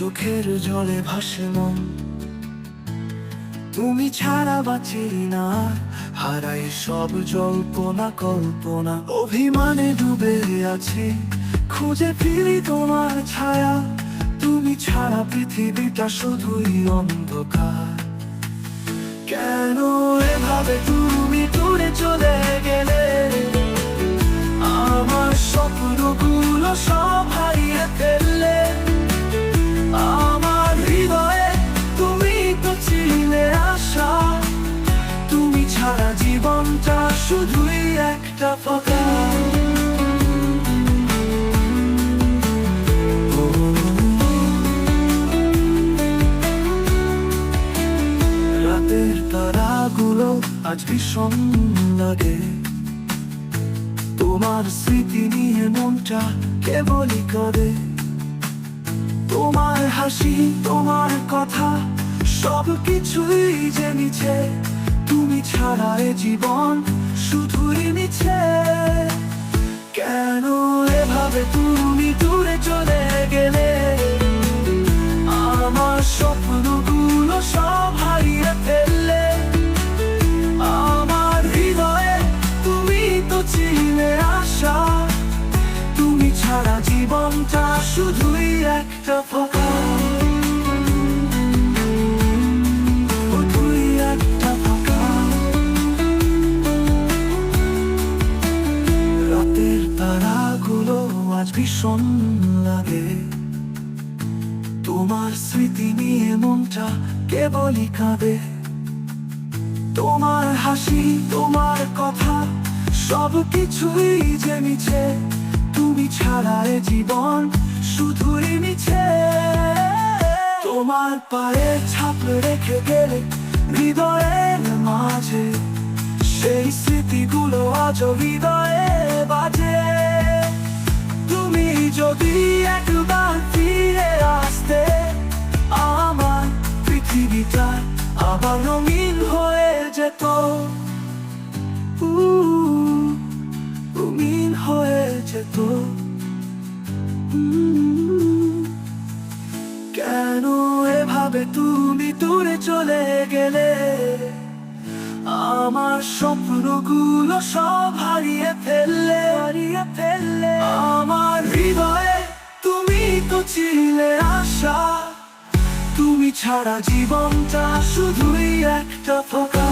চোখের জলে ভাসে মন, তুমি ছাড়া বাঁচি না, হারাই সব জল্পনা কল্পনা। অভিমানে ডুবে আছি, খুঁজে ফিরি তোমার ছায়া, তুমি ছাড়া পৃথিবীটা শুধুই অন্ধকার। কেন এভাবে তুমি দূরে চলে গেলে, আমার স্বপ্নগুলো সব হারিয়ে ফেললে। আমার হৃদয়ে তুমি তো ছিলে আশা, তুমি ছাড়া জীবনটা শুধুই একটা ফাঁকা। রাতের তারাগুলো আজ ভীষণ লাগে, তোমার স্মৃতি নিয়ে মনটা কেবলই কাঁদে। তোমার হাসি, তোমার কথা, সব কিছুই যে মিছে, তুমি ছাড়া এ জীবন শুধুই মিছে। কেন এভাবে তুমি দূরে চলে গেলে, আমার স্বপ্নগুলো সব হারিয়ে ফেললে। আমার হৃদয়ে তুমি তো ছিলে আশা, তুমি ছাড়া জীবনটা শুধুই একটা ফাঁকা। শুধুই একটা ফাঁকা। রাতের তারাগুলো আজ ভীষণ লাগে, তোমার স্মৃতি নিয়ে মনটা কেবলই কাঁদে। তোমার হাসি, তোমার কথা, সব কিছুই যে মিছে, তুমি ছাড়া এ জীবন শুধুই মিছে। তোমার পায়ে ছাপ রেখে গেলে হৃদয়ের মাঝে, সেই স্মৃতিগুলো আজও হৃদয়ে বাজে। তুমি যদি একবার ফিরে আসতে, আমার পৃথিবীটা আবার রঙিন হয়ে যেত, রঙিন হয়ে যেত। কেন এভাবে তুমি দূরে চলে গেলে, আমার স্বপ্নগুলো সব হারিয়ে ফেললে। আমার হৃদয়ে তুমি তো ছিলে আশা, তুমি ছাড়া জীবনটা শুধুই একটা ফাঁকা।